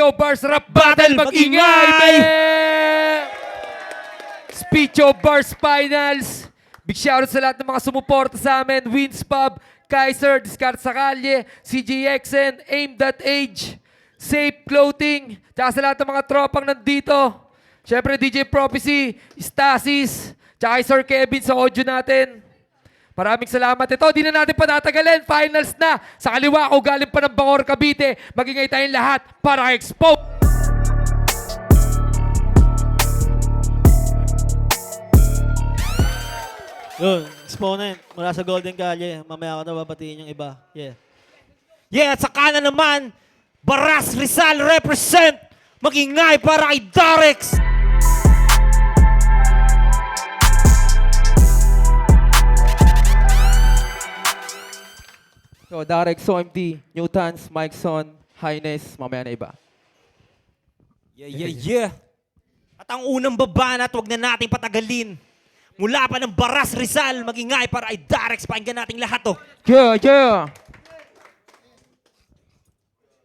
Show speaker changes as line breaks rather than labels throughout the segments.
Speecho Bars Rap Battle, mag-ingay, man! Speecho Bars Finals. Big shoutout sa lahat ng mga sumuporta sa amin. Wins Pub, Kaiser, Discard sa Kalye, CGXN, Aim.Age, Safe Clothing, tsaka sa lahat ng mga tropang nandito. Siyempre, DJ Prophecy, Stasis, tsaka Sir Kevin sa audio natin. Maraming salamat. Ito, di na natin patatagalin. Finals na. Sa kaliwa ko, galing pa ng Bangor, Cavite. Magingay tayong lahat para expo.
Yun, exponent mula sa Golden Calle. Mamaya ako na babatiin yung iba. Yeah.
Yeah, at saka na naman, Baras Rizal represent. Mag-ingay para kay Darex.
So, Darex, OMD, Newtons, Mikeson, Highness, mamaya na iba.
Yeah. At ang unang baba na, huwag na nating patagalin. Mula pa ng Baras Rizal, mag-ingay para kay Darex. Pakinggan nating lahat to.
Yeah.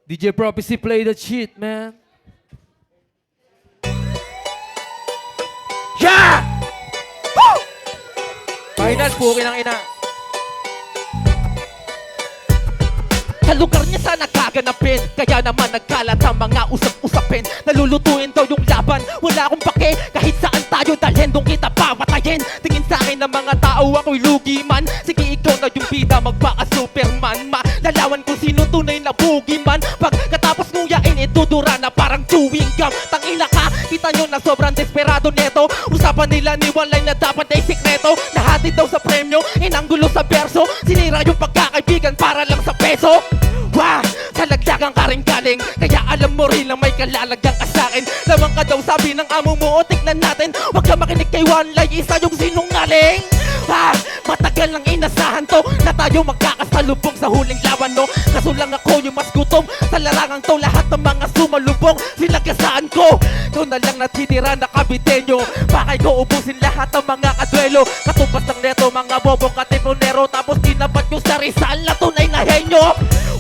DJ Prophecy, play that shit, man.
Yeah!
Final, pukin ang ina.
Sa lugar niya sana gaganapin, kaya naman nagkalat ang mga usap-usapin. Nalulutuin daw yung laban, wala akong pake. Kahit saan tayo dalhin, doon kita papatayin. Tingin sa akin ng mga tao, ako'y lugi man. Sige, ikaw na yung bida, magpaka-superman. Malalawan kung sino tunay na boogeyman. Pagkatapos nguyain, itudura na parang chewing gum. Tangina ka, kita nyo na sobrang desperado neto. Usapan nila ni Walay na dapat ay sikreto. Nahati daw sa premyo, inanggulo sa berso. Sinira yung pagkakaibigan para lang sa peso. Wah! Talagdagan ka rin galing, kaya alam mo rin lang may kalalagyan ka sa'kin. Lamang ka daw sabi ng amo mo, o tignan natin. Huwag ka makinig kay Walay, isa yung sinungaling. Ah! Matagal nang inasahan to, na tayo magkakasalubong sa huling laban, no? Kaso lang ako yung mas gutom, sa larangang to lahat ng mga sumalubong sinagasaan ko. Ikaw na lang natitira na kabitenyo, bakay ko ubusin lahat ng mga kadwelo. Katupas ng neto, mga bobong katipronero, tapos tinapat nyo sa Rizal na tunay na henyo.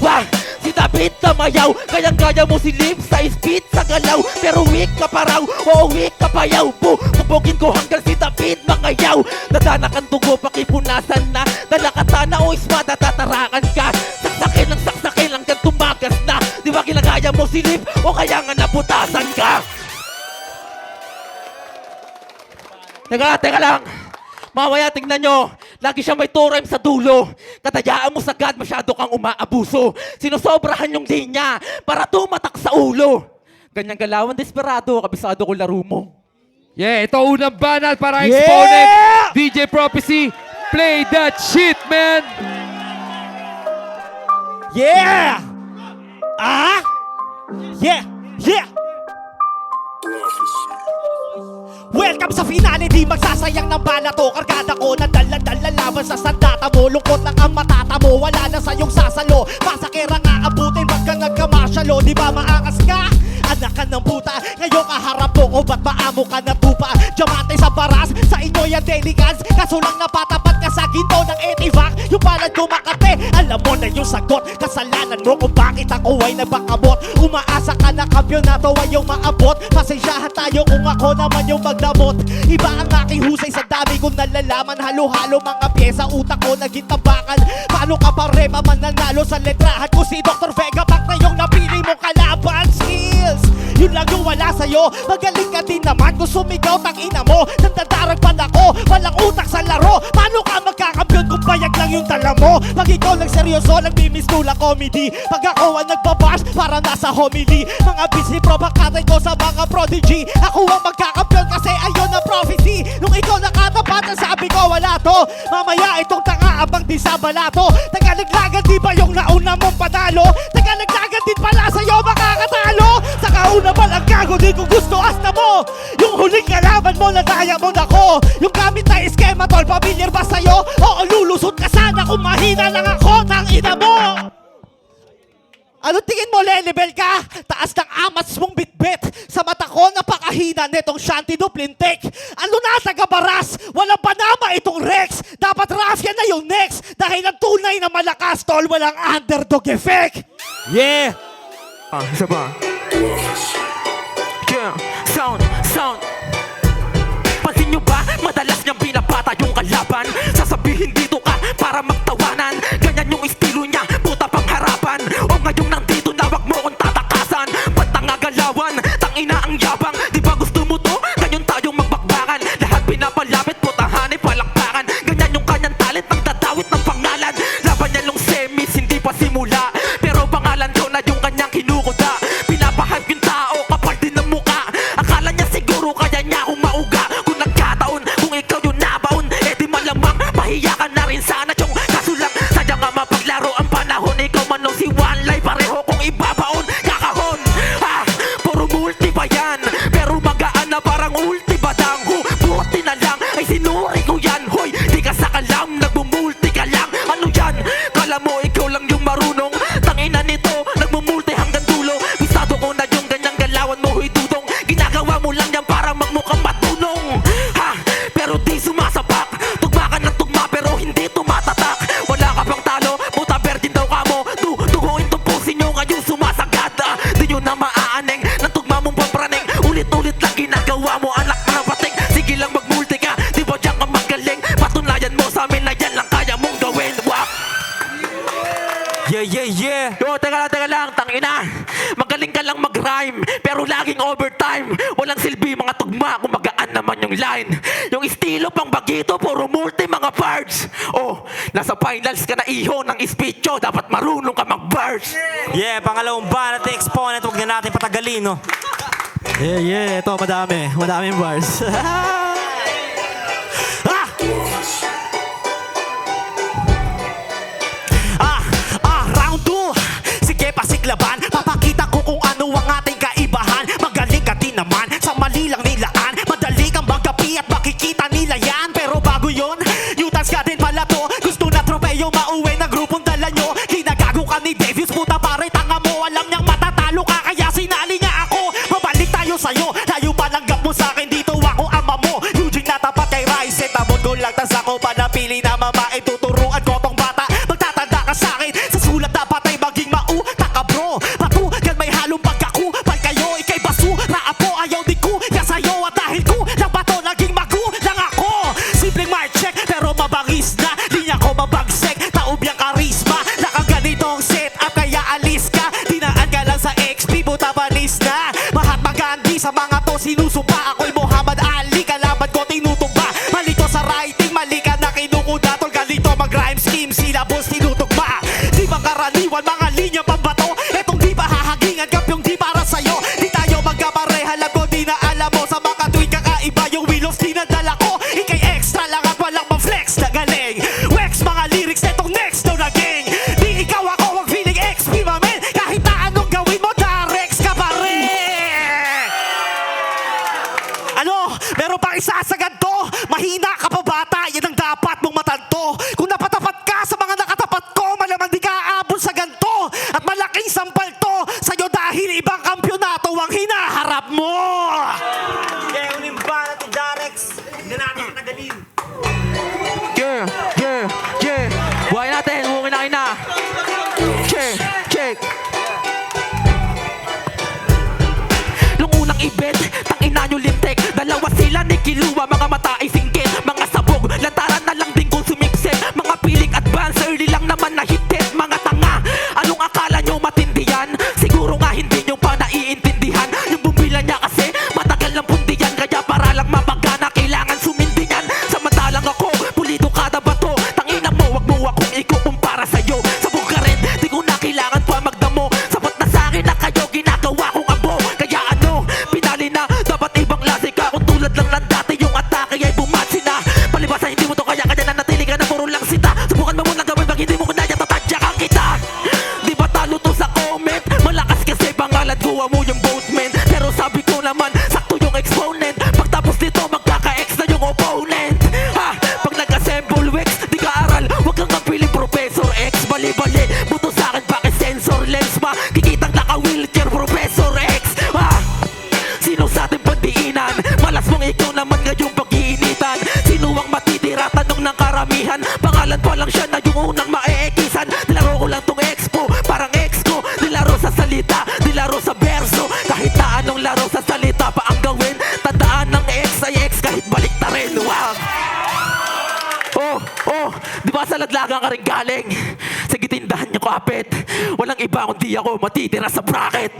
Wah! Si David tamayaw, kayang-kaya mo silip sa speed sa galaw. Pero weak ka pa raw, oo weak ka pa yaw. Bubugin ko hanggang si David mangayaw. Dadanakan dugo, pakipunasan na. Dalakatana o ismada, tatarakan ka. Saksakin hanggang tumagas na. Di ba kinagaya mo silip, o kaya nga naputasan ka? Teka lang. Mamaya tingnan nyo, lagi siya may two-rhyme sa dulo. Katayaan mo sagad, masyado kang umaabuso. Sinusobrahan yung linya para tumatak sa ulo. Ganyang galawan desperado, kabisado ko laro mo.
Yeah, ito unang banal para exponent. DJ Prophecy, play that shit, man.
Yeah! Ah? Yeah! Welcome sa finale, di magsasayang ng bala to. Kargada ko na dala-dala laban sa sandata mo. Lungkot lang ang matata mo, wala na sa'yong sasalo. Pasakera nga abutin, wag ka nagkamasyalo. Di ba maangas ka? Anak ka ng puta, ngayon kaharap mo. O ba't maamo ka na tupa? Diamante sa baras, sa inyo yan delicans. Kaso lang napatapat ka sa ginto ng Etivac. Yung palad ko makate, alam mo na yung sagot. Kasalanan mo kung bakit ako ay nagpakabot. Umaasa ka na kampyonato ay yung maabot. Pasensyahan tayo kung ako naman yung magdamot. Iba ang aking husay sa dami kong nalalaman. Halo-halo mga pyesa, utak ko naging tabakan. Paano ka pa rin mananalo sa letrahan? Kung si Dr. Vega Back na yung napili mong kalaban. Skills, yun lang yung wala sa'yo. Magaling ka din naman kung sumigaw tangina mo. Nandadarag pa ako, walang utak sa laro. Paano ka magkakampiyon kung bayag lang yung dala mo? Pag ikaw lang seryoso, nagmimiskula comedy. Pag ako ang nagbabash, para nasa homily. Mga busy pro, bakatay ko sa mga prodigy. Ako ang magkakampiyon kasi ayun ang prophecy. Nung ikaw nakatapat, sabi ko wala to. Mamaya itong tanga abang di sa balato. Tagalaglagan di ba yung nauna mong panalo? Tagalaglagan din pala sa'yo makakatalo. Sa kauna pa lang gago, di ko gusto asta mo. Yung huling kalaban mo, nadaya mo na ko. Yung gamit na eskema tol, familiar ba sa'yo? Oo, lulusot ka sana kung mahina lang ako ng ina mo. Ano tingin mo, level ka? Taas ng amats mong bitbit. Sa mata ko, napakahina netong Shanty Duplintek. Ano na, taga-baras? Walang panama itong Rex. Dapat Rafia na yung next. Dahil ang tunay na malakas, tol, walang underdog effect.
Yeah!
Isa pa. Yeah, sound. Pansin nyo ba? Madalas niyang binabata yung kalaban. Sasabihin dito ka para magtawanan. Ganyan yung estilo niya, puta pangharapan. O ngayong nandito na wag mo kong tatakasan. Ba't nangagalawan? Tangina ang yabang. Di ba gusto mo to? Ganyan tayong magbakbakan. Lahat pinapalapit, putahan ay palakpakan. Ganyan yung kanyang talent, magdadawit ng pangalan. Laban niya nung semis, hindi pa simula. Pero pangalan ko na yung kanyang kinukuda. Pinapahype yung tao, kapal din ang muka. Akala niya siguro kaya niya akong mauga. Kung nagkataon, kung ikaw yung nabaon, eh di malamang mahiya ka na rin sana chong. Kaso lang, sadya nga mapaglaro ang panahon. Ikaw man o si One Life, pareho kung ibabaon. Kakahon, puro multi ba yan? Pero magaan na parang ulti ba dangho? Buti na lang, ay sinuri ko yan. Hoy, di ka sa kalam, nagbumulti ka lang. Ano yan? Kala mo ikaw lang yung marunong? Tangina nito, nagmumulti hanggang dulo. Bisado ko na yung ganyang galawan mo, huy dudong. Ginagawa mo lang yan para magmukhang matunong. Pero di sumasapak. Tugma ka ng tugma pero hindi tumatatak. Wala ka pang talo, puta virgin daw ka mo. Duguin tong pusin nyo ngayong sumasagad. Di nyo na maaaneng ng tugma mong pampraneng. Ulit-ulit lang ginagawa mo, anak na pating. Sige lang magmulti ka, di ba dyan ka magaling? Patunayan mo sa amin na yan lang kaya mong gawin. Wap! Yeah. Yo, teka lang, tangina. Magaling ka lang mag-rhyme, pero laging overtime. Walang silbi mga tugma kung magaan naman yung line. Yung estilo pang bagito, puro multi mga parts. Oh, nasa finals ka na iho ng speecho. Dapat marunong ka mag-bars.
Yeah, pangalawang banat na exponent, huwag na natin patagalin, no?
Yeah, ito madaming bars.
Round 2, sige pasiklaban. Papakita ko kung ano ang ating kaibahan. Magaling ka din naman sa mali lang nilaan. Madali kang magapi at makikita nila yan. Pero bago yon, Utah's ka din pala to. Gusto na tropeyo mauwi na grupong dala nyo. Kinagago ka ni Davies, puta pare tanga mo. Alam niyang matatalo ka kaya sinali niya ako. Mabalik tayo sa'yo, tayo palanggap mo sa'kin. Dito ako ama mo, Eugene na tapat kay Rice. Tabon ko lang tas ako panapili na mamae. Tuturuan ko tong bata, magtatanda ka sa'kin. Sa sulat dapat ay maging mautak ka bro. Patugan may halong pagkaku. Pal kayo, ikay basu. Raapo ayaw di ko, ya sa'yo at dahil ko lang bato naging magulang ako. Simpleng mic check pero mabangis na. Linya ko mabagsek, taob yung karisma. Nakaganitong set up kaya alis ka. Dinaan ka lang sa XP, puta panis na. Mahatma Gandhi sa mga to sinusumpa. Ako'y Muhammad Ali, kalaban ko tinutumba. Mali to sa writing, mali ka na kinukuda. Tol galito mag-rhyme scheme, syllabus tinutugma. Di ba karaniwan mga linya pambato? Etong di ba hahagingan kampyong di para sa'yo. Di tayo magkapareha, alam ko di na alam mo. Sa mga tuwing kakaiba yung wheel of steel na dala ko. Ikay extra lang at walang ma-flex na galing. Wax mga lyrics netong next daw na gang. Di ikaw ako wag feeling XP mamen. Kahit na anong gawin mo, Darex ka pa rin. Ano? Meron pang isasagad to? Mahina ka pa bata, yan ang dapat mong matanto. Kung napatapat ka sa mga nakatapat ko, malamang di ka aabot sa ganto. At malaking sampal to sa'yo dahil ibang kampyonato ang hinaharap mo.
Yeah, uling banat ni Darex, huwag na natin patagalin.
Yeah. Buhay natin, buhay na. Check. Nung unang event, tangina nyo lintek. Dalawa sila ni Kilua, mga mata ay singgit. Mga sabog, lantaran na lang din kung sumiksik. Mga piling advance, early lang naman na hitit. Mga tanga, anong akala nyo matindi yan? Siguro nga hindi nyo pa naiintindihan. Yung bumila niya kasi, matagal lang pundi yan. Kaya para lang mapagana, kailangan sumindi yan. Samantalang ako, pulido kada bato. Tangina mo, wag mo akong ikukumpara sa'yo. Sabog ka rin, di ko na kailangan pa magdamo. Sapat na sa'kin na kayo, ginagawa kong abo. Kaya ano, pinali na, dapat ibang klase ka. Kung tulad lang ng dati, yung atake ay bumatsi na. Palibasa, hindi mo to kaya nanatili ka na puro lang sita. Subukan mo lang gawin pag hindi mo kaya tatadyakan kita. Di ba talo to sa comment? Malakas kasi pangalan kuha mo yung boatman. Pero sabi ko naman, sakto yung exponent. Pagtapos nito, magkaka-ex na yung opponent. Pag nag-assemble Wex, di ka aral. Huwag kang kapiling Professor X. Bali-bali, buto sa'kin paki-sensor lens. Makikitang naka-wheelchair Professor X. Sino sa ating pandiinan? Malas mong ikaw naman ngayong pag-iinitan. Sino ang matitira? Tanong ng karamihan. Pangalan pa lang siya na yung unang maeekisan. Nilaro ko lang tong expo, parang ex ko. Nilaro sa salita, nilaro pa rin galing sa gitindahan niyo kapit. Walang iba kundi ako matitira sa bracket.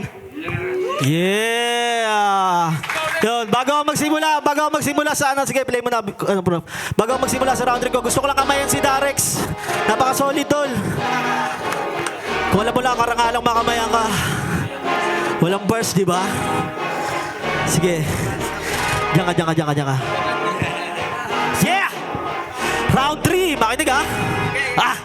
Yeah! Yun, bago ako magsimula sa ano, sige, play mo na, ano bro. Bago ako magsimula sa round 3 ko, gusto ko lang kamayan si Darex. Napaka-solid, tol. Kung alam mo lang, karangalang makamayan ka. Walang burst, di ba? Sige. Diyan ka. Yeah! Round 3, makinig ha? Ah!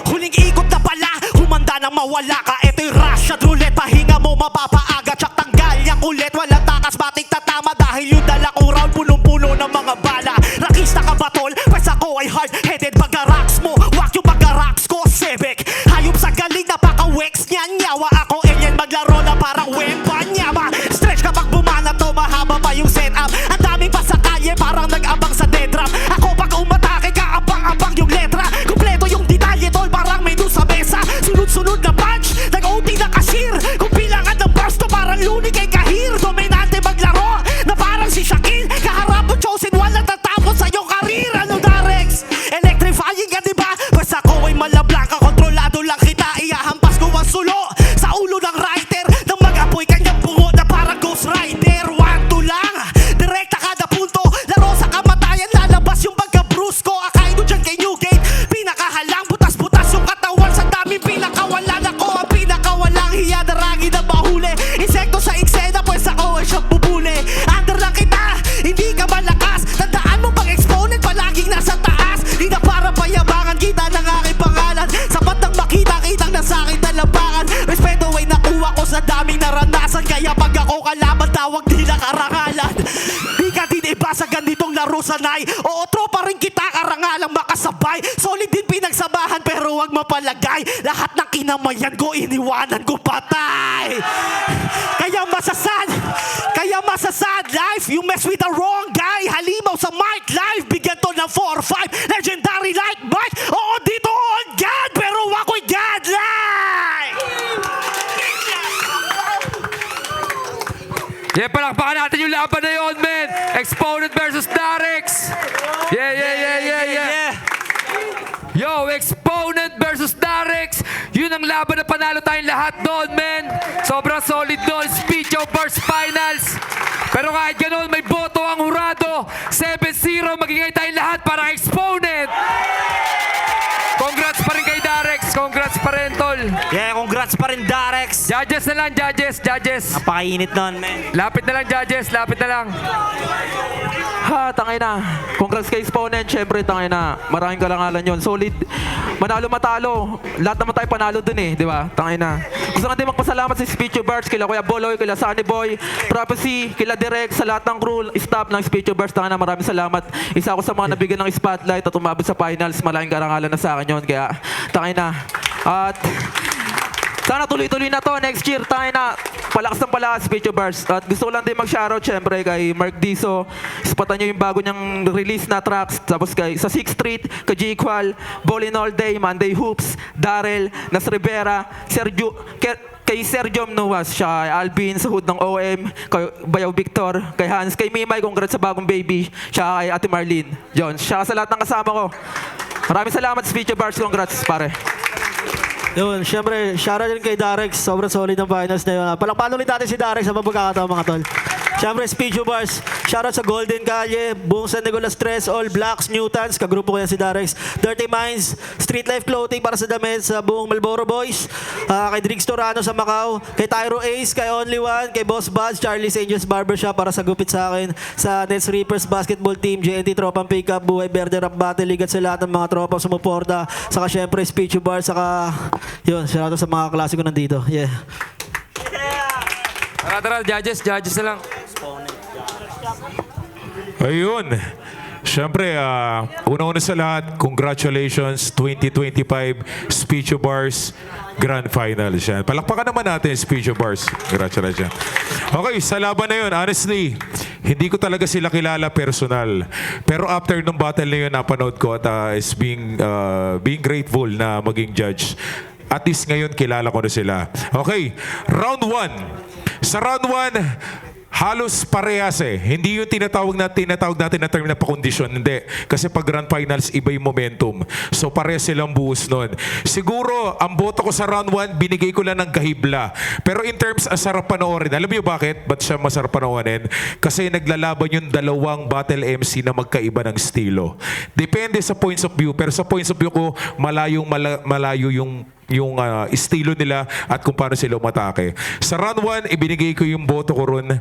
Huling ikot na pala, humanda nang mawala ka. Ito'y Russian roulette, pahinga mo mapapaaga. Tsak tanggal yung kulit, walang takas, batik tatama. Dahil yung dala kong round, punong-puno ng mga bala. Rakista ka ba tol? Pwes ako ay hard-headed. Baga-rocks mo, wak yung baga-rocks ko, sebek. Hayop sa galing, napaka-wex niyan. Nyawa ako, alien maglaro na parang wempa. Nyama, stretch kapag bumana to, mahaba pa yung setup. Ang daming pa sa kalye, parang nag-abang sa dead drop. Ako pag umatake ka, abang-abang yung letra. Kompleto yung detalye tol, parang menu sa mesa. Sunod-sunod na punch, nag-OT na cashier. Kung bilangan ng bars to, parang luni kay Kahir. Dominante maglaro, na parang si Shaquille. Kaharap mo chosen, walang tatapos sa iyong karir. Ano Darex? Electrifying ka diba? Pues ako ay malablanca, kontrolado lang kita. Iyahampas ko ang sulo sa ulo ng writer. Nang mag-apoy kanyang bungo na parang Ghost Rider. 1-2 lang, direkta kada punto. Laro sa kamatayan, lalabas yung pagka-bruise ko. Akain ko dyan kay Newgate, pinakahalang. Butas-butas yung katawan sa daming pinakawalan. Ako ang pinakawalang hiya, darangin na mahuli. Insekto sa eksena, pues ako ay siyang bubuli. Under lang kita, hindi ka malakas. Tandaan mo pag exponent, palaging nasa taas. Di na para payabangan kita ng aking pangalan. Sapat nang makita-kitang nasa aking talampakan. Respeto ay nakuha ko sa daming naranasan. Kaya pag ako kalaban, tawag nila karangalan. Di ka din iba sa ganitong laro sanay. Oo, tropa rin kita, karangalang makasabay. Solid din pinagsamahan pero wag mapalagay. Lahat ng kinamayan ko, iniwanan ko patay. Kaya masasad life. You mess with the wrong guy. Halimaw sa mic live. Bigyan to ng 4 or 5. Legendary like Mike. Oo, dito on God. Pero ako'y godlike.
Yeah, palakpakan natin yung laban na yun, man. Exponent versus Darex. Yeah. Yo, Exponent versus Darex. Yun ang laban na panalo tayong lahat doon, man. Sobrang solid doon. Speed Joe Burst Finals. Pero kahit ganun, may boto ang hurado. 7-0, magiging tayong lahat para Exponent. Congrats pa rin kay Darex. Congrats pa rin, tol.
Yeah, congrats pa rin, Darex.
Judges na lang, judges.
Napakainit nun, man.
Lapit na lang, judges. Lapit na lang.
Ha, tangay na. Congrats kay Exponent. Siyempre, tangay na. Maraming kalangalan yon. Solid. Manalo matalo. Lahat naman tayo panalo dun eh. Di ba? Tangay na. Gusto nga din magpasalamat sa Speech Bars, kila Kuya Boloy, kila Sunny Boy, Prophecy, kila Direk, sa lahat ng crew, staff ng Speech Bars. Tangay na, maraming salamat. Isa ako sa mga nabigyan ng spotlight at umabot sa finals. Malaking karangalan na sa akin yun. Kaya, tangay na. At sana tuloy-tuloy na to next year. Tayo na palakas ng palakas, Speech Bars. At gusto ko lang din mag-shoutout syempre kay Mark Diso. Spatan nyo yung bago niyang release na tracks. Tapos sa 6th Street, kay G-Qual, Ballin' All Day, Monday Hoops, Daryl, Nas Rivera, Sergio, kay Sergio Nuas, siya, Alvin sa hood ng OM, kay Bayaw Victor, kay Hans, kay Mimay, congrats sa bagong baby, siya kay Ate Marlene. John, siya sa lahat ng kasama ko. Maraming salamat, Speech Bars. Congrats, pare.
Yun, syempre, shoutout din kay Darex. Sobrang solid ng finals na yun. Palakpakan ulit natin si Darex sa pagkakataon, mga tol. Syempre, Speech Bars. Shoutout sa Golden Calle, buong San Nicolas Tres, All Blacks, Newtons. Kagrupo ko yan si Darex. Dirty Minds, Street Life Clothing para sa damit sa buong Malboro Boys. Kay Driggs Torano sa Macau. Kay Tyro Ace, kay Only One, kay Boss Buds, Charlie's Angels Barbershop para sa gupit sa akin. Sa Nets Reapers Basketball Team, JNT Tropang Pickup, Buhay Verde Rap Battle, ligat sa lahat ng mga tropang sumuporta. Saka syempre, Speech Bars, saka yun, shoutout sa mga klasiko nandito. Yeah.
Tara, judges na lang.
Ayun. Siyempre, una-una sa lahat, congratulations 2025 Speech Bars Grand Finals yan. Palakpakan naman natin Speech Bars. Congratulations. Okay, sa laban na yun, honestly, hindi ko talaga sila kilala personal. Pero after nung battle na yun, napanood ko at is being grateful na maging judge. At least ngayon, kilala ko na sila. Okay, round 1. Sa round 1, halos parehas eh. Hindi yung tinatawag natin na term na pakondisyon. Hindi. Kasi pag grand finals, iba yung momentum. So parehas silang buhos nun. Siguro, ang boto ko sa round 1, binigay ko lang ng kahibla. Pero in terms, sarap panoorin. Alam niyo bakit? Ba't siya masarap panoorin? Kasi naglalaban yung dalawang battle MC na magkaiba ng estilo. Depende sa points of view. Pero sa points of view ko, malayo yung estilo nila at kung paano sila umatake. Sa round 1, ibinigay ko yung boto ko ron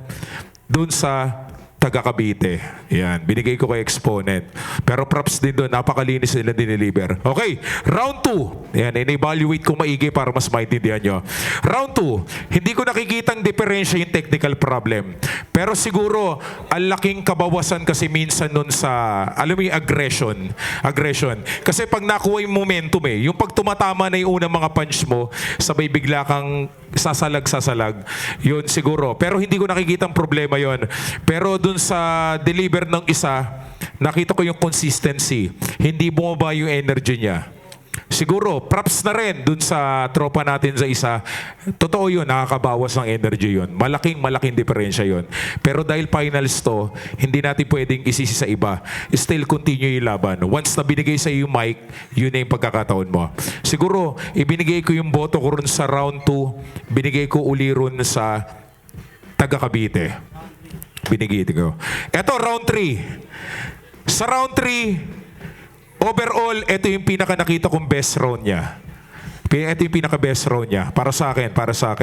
dun sa taga Cavite. Yan, binigay ko kay Exponent. Pero props din doon, napakalinis nila dineliver. Okay, round 2. Yan, in-evaluate ko maigi para mas maintindihan nyo. Round 2, hindi ko nakikitang diferensya yung technical problem. Pero siguro, ang laking kabawasan kasi minsan nun sa, alam mo yung aggression. Kasi pag nakuha yung momentum yung pag tumatama na yung unang mga punch mo, sabay bigla kang sasalag. Yun siguro. Pero hindi ko nakikitang problema yon. Pero dun sa deliver ng isa, nakita ko yung consistency. Hindi bumaba yung energy niya. Siguro, props na rin dun sa tropa natin sa isa. Totoo yun, nakakabawas ng energy yun. Malaking diferensya yun. Pero dahil finals to, hindi natin pwedeng isisi sa iba. Still continue yung laban. Once na binigay sa iyo yung mic, yun na yung pagkakataon mo. Siguro, ibinigay ko yung boto ko rin sa round 2. Binigay ko uli rin sa taga Cavite. Binigay ko. Eto, round 3. Sa round 3, overall, ito yung pinaka nakita kong best round niya. Ito yung pinaka-best round niya. Para sa akin.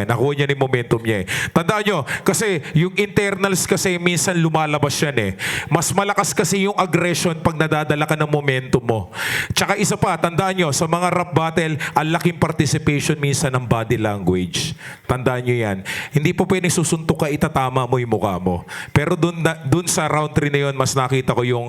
Nakuha niya yung momentum niya Tandaan nyo, kasi yung internals kasi minsan lumalabas yan Mas malakas kasi yung aggression pag nadadala ka ng momentum mo. Tsaka isa pa, tandaan nyo, sa mga rap battle, ang laking participation minsan ng body language. Tandaan nyo yan. Hindi po pwedeng susuntok ka, itatama mo yung mukha mo. Pero dun sa round 3 na yun, mas nakita ko yung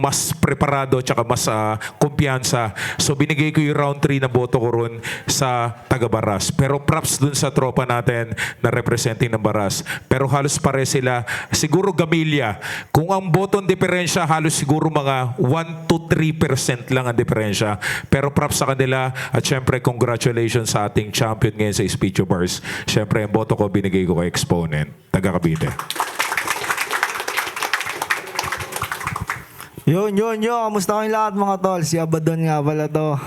mas preparado tsaka mas kumpiyansa. So binigay ko yung round 3 na boto ko ron sa taga Baras. Pero props dun sa tropa natin na representing ng Baras. Pero halos pare sila. Siguro Gamilya. Kung ang boto ng diferensya, halos siguro mga 1 to 3% lang ang diferensya. Pero props sa kanila. At syempre, congratulations sa ating champion ngayon sa Speecho Bars. Syempre, ang boto ko binigay ko kay Exponent. Taga Cavite.
Yun. Kamusta kayong lahat mga tol? Si Abaddon nga pala to.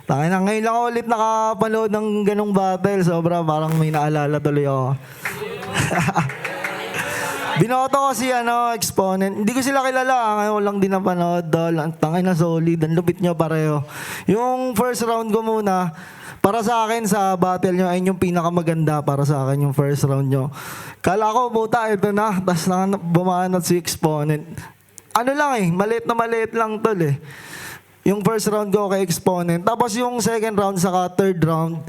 Ngayon lang ako ulit nakapanood ng ganong battle. Sobra, parang may naalala tuloy ako. Binoto ko si Exponent. Hindi ko sila kilala. Ngayon lang din napanood. Ang tangay na solid. Ang lupit nyo pareho. Yung first round ko muna, para sa akin sa battle nyo, ayun yung pinakamaganda para sa akin yung first round nyo. Kala ko, buta, ito na. Tapos bumanat si Exponent. Maliit lang tol Yung first round ko kay Exponent. Tapos yung second round saka third round,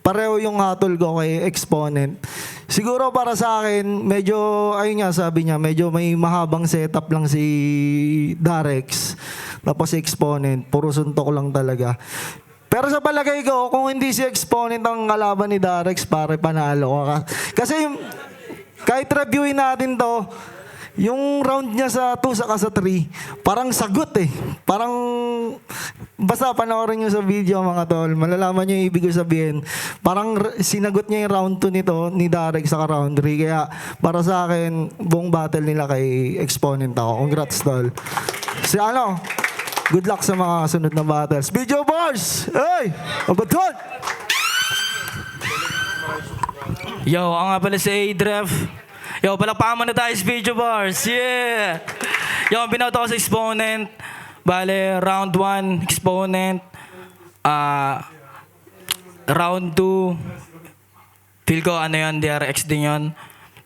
pareho yung hatol ko kay Exponent. Siguro para sa akin, medyo, ayun nga sabi niya, medyo may mahabang setup lang si Darex. Tapos si Exponent, puro suntok lang talaga. Pero sa palagay ko, kung hindi si Exponent ang kalaban ni Darex, pare panalo ka. Kasi kahit reviewin natin to, yung round niya sa 2 saka sa 3, parang sagot Parang, basta panoorin nyo sa video mga tol, malalaman nyo yung ibig ko sabihin. Parang sinagot niya yung round 2 nito, ni Darek saka round 3. Kaya para sa akin, buong battle nila kay Exponent ako. Congrats tol. Good luck sa mga sunod na battles. Video Bars! Hey! Abaddon!
Yo, ako nga pala si A-Dref. Yo, palakpakan na tayo sa Speecho Bars. Yeah! Yo, binoto ko sa Exponent. Bale, round 1, Exponent. Round 2, feel ko DRX din yun.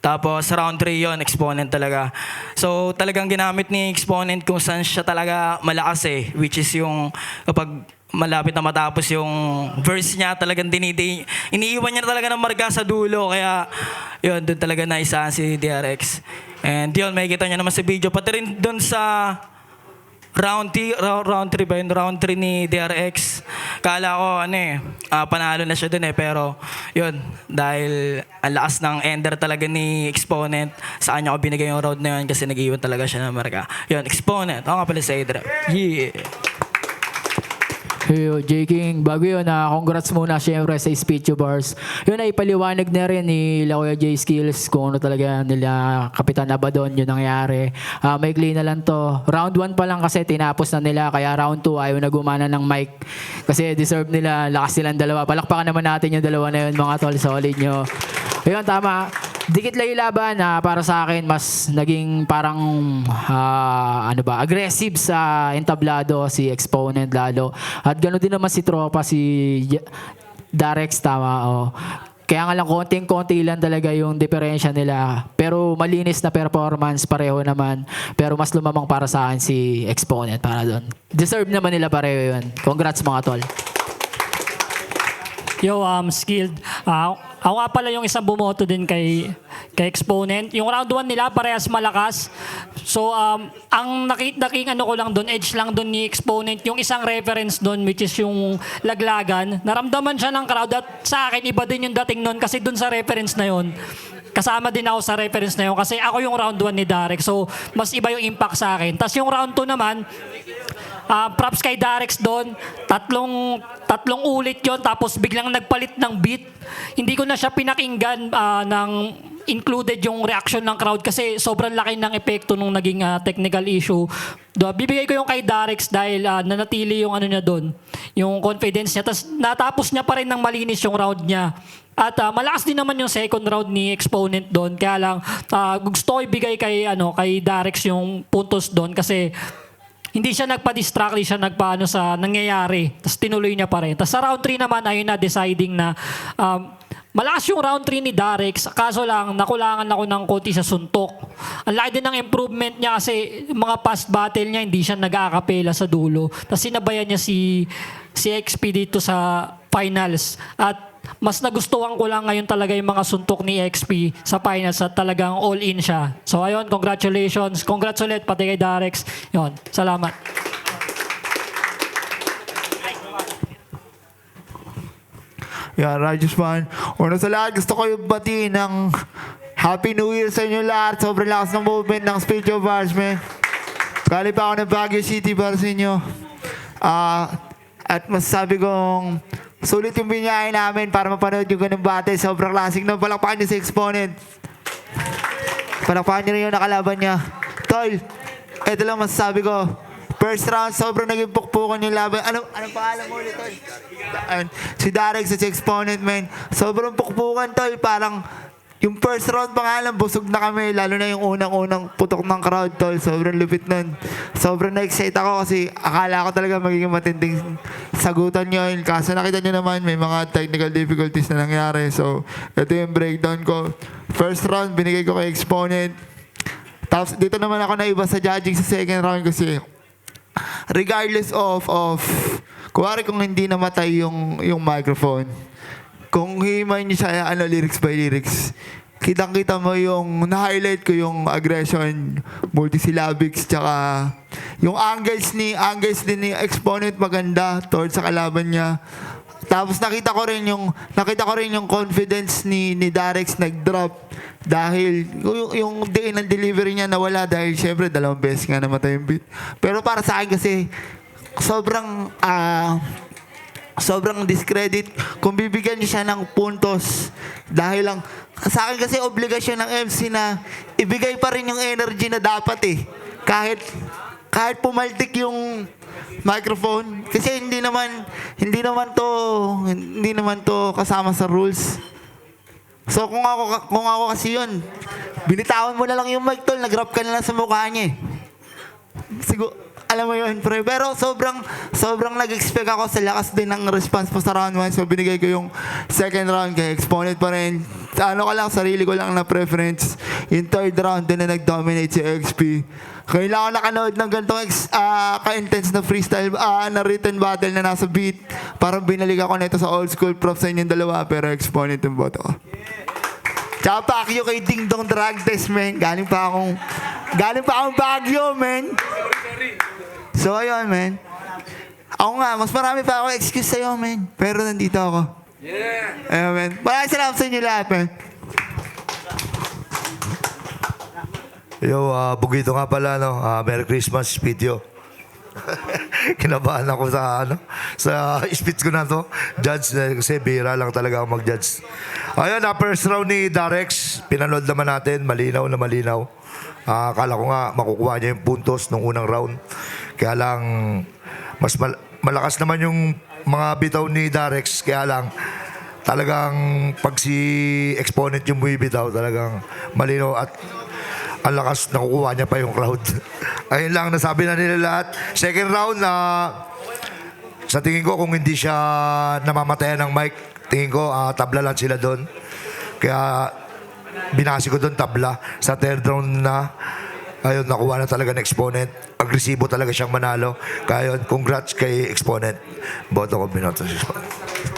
Tapos round 3 yun, Exponent talaga. So talagang ginamit ni Exponent kung saan siya talaga malakas which is yung kapag malapit na matapos yung verse niya, talagang iniiwan niya na talaga ng marga sa dulo. Kaya yun, doon talaga naisahan si DRX. And yun, makikita niyo naman sa video. Pati rin doon sa round 3 ba yun? Round 3 ni DRX. Kala ko, panalo na siya dun Pero, yun, dahil ang lakas ng ender talaga ni Exponent, sa kanya ko binigay yung round na yun kasi nag-iwan talaga siya ng marka. Yun, Exponent. Ako nga pala sa Adra. Yeah.
Yo, J. King, bago yun, congrats muna syempre sa Speech Bars. Yun ay paliwanag na rin ni Kuya J Skills kung ano talaga nila Kapitan Abaddon yung nangyari. Maikli na lang to. Round 1 pa lang kasi tinapos na nila, kaya round 2 ayaw na gumana ng mic. Kasi deserve nila, lakas silang dalawa. Palakpakan naman natin yung dalawa na yun mga tol, solid nyo. Ayun, tama. Dikit lang yung laban para sa akin mas naging parang aggressive sa entablado si Exponent lalo. At gano'n din naman si Tropa, si Darex, tama. Oh. Kaya nga lang konting-konti lang talaga yung diferensya nila. Pero malinis na performance pareho naman. Pero mas lumamang para sa akin si Exponent para doon. Deserve naman nila pareho yun. Congrats mga tol.
Yo, Skilled. Ako nga pala yung isang bumoto din kay Exponent. Yung round 1 nila parehas malakas. So, ang nakita ko lang doon, edge lang doon ni Exponent, yung isang reference doon which is yung laglagan. Naramdaman siya ng crowd at sa akin iba din yung dating noon kasi doon sa reference na yon. Kasama din ako sa reference na yun kasi ako yung round 1 ni Darek. So, mas iba yung impact sa akin. Tapos yung round 2 naman, props kay Darex doon. Tatlong ulit yon tapos biglang nagpalit ng beat. Hindi ko na siya pinakinggan ng included yung reaction ng crowd kasi sobrang laki ng epekto nung naging technical issue. Bibigay ko yung kay Darex dahil nanatili yung ano niya doon, yung confidence niya. Tapos natapos niya pa rin ng malinis yung round niya. At malakas din naman yung second round ni Exponent doon. Kaya lang gusto ko ibigay kay Darex yung puntos doon kasi hindi siya nagpa-distract, hindi siya nagpaano sa nangyayari. Tapos tinuloy niya pa rin. Tapos sa round 3 naman, ayun na deciding na malakas yung round 3 ni Darex. Kaso lang, nakulangan ako ng konti sa suntok. Ang laki din ng improvement niya kasi mga past battle niya, hindi siya nag-aakapela sa dulo. Tapos sinabayan niya si XP dito sa finals. At mas nagustuhan ko lang ngayon talaga yung mga suntok ni XP sa finals at talagang all-in siya. So ayun, congratulations. Congrats ulit pati kay Darex. Yun, salamat.
Yan, Righteous Man. Una sa lahat, gusto ko yung bati ng Happy New Year sa inyo lahat. Sobrang lakas ng movement ng Speech of Bars, man. Galing pa ako ng Baguio City para sa inyo. At masasabi kong sulit yung binyahe namin para mapanood yung ganung battle. Sobrang klaseng na palakpakan niyo sa Exponent. Palakpakan niyo rin yung nakalaban niya. Tol, ito lang masasabi ko. First round, sobrang naging pukpukan yung laban. Anong pangalan mo ulit, Tol? Si Darex sa Exponent, man. Sobrang pukpukan, Tol. Parang yung first round pa nga lang, busog na kami. Lalo na yung unang-unang putok ng crowd, Tol. Sobrang lupit nun. Sobrang na-excite ako kasi akala ko talaga magiging matinding sagutan yun. Kaso nakita nyo naman, may mga technical difficulties na nangyari. So, ito yung breakdown ko. First round, binigay ko kay Exponent. Tapos, dito naman ako naiba sa judging sa second round kasi regardless of kuwari kung hindi namatay yung microphone, kung himay niyo siya lyrics by lyrics, kitang-kita mo yung na-highlight ko yung aggression, multisyllabics, tsaka yung angles din ni Exponent maganda towards sa kalaban niya. Tapos nakita ko rin yung confidence ni Darex nag-drop dahil yung day ng delivery niya nawala dahil syempre 2 beses nga namatay yung beat. Pero para sa akin kasi sobrang discredit kung bibigyan niya siya ng puntos dahil lang sa akin kasi obligasyon ng MC na ibigay pa rin yung energy na dapat kahit pumaltik yung microphone kasi hindi naman to kasama sa rules. So kung ako kasi yun, binitawan mo na lang yung mic, Tol, nag-rap ka na lang sa mukha niya. Siguro alam mo yun, pre. Pero sobrang nag-expect ako sa lakas din ng response po sa round 1. So, binigay ko yung second round kay Exponent pa rin. Sarili ko lang na preference. Yung third round, din na nag-dominate si XP. Kailangan nakanood ng ganitong ka-intense na freestyle, na written battle na nasa beat. Parang binalik ako nito sa old school. Props sa inyong dalawa, pero Exponent yung boto ko. Tsaka pakyo kay Ding Dong Drug Test, man. Galing pa akong Baguio, man. So, ayun, man. Ako nga, mas marami pa ako excuse sa'yo, man. Pero nandito ako. Yeah! Ayun, man. Maraming salamat sa inyo lahat, man.
Yo, Bugito nga pala, no? Merry Christmas, Pityo. Kinabahan ako sa speech ko na to. Judge, kasi bira lang talaga ako mag-judge. Ayun, first round ni Darex. Pinanood naman natin, malinaw na malinaw. Akala ko nga makukuha niya yung puntos nung unang round. Kaya lang, mas malakas naman yung mga bitaw ni Darex. Kaya lang, talagang pag si Exponent yung bumibitaw, talagang malinaw at ang lakas, nakukuha niya pa yung crowd. Ayun lang, nasabi na nila lahat. Second round na sa tingin ko kung hindi siya namamatayan ng mic, tingin ko tabla lang sila doon. Kaya binasi ko doon tabla. Sa third round na, ayun, nakuha na talaga ng Exponent. Agresibo talaga siyang manalo. Kaya yun, congrats kay Exponent. Boto ko binoto si Exponent.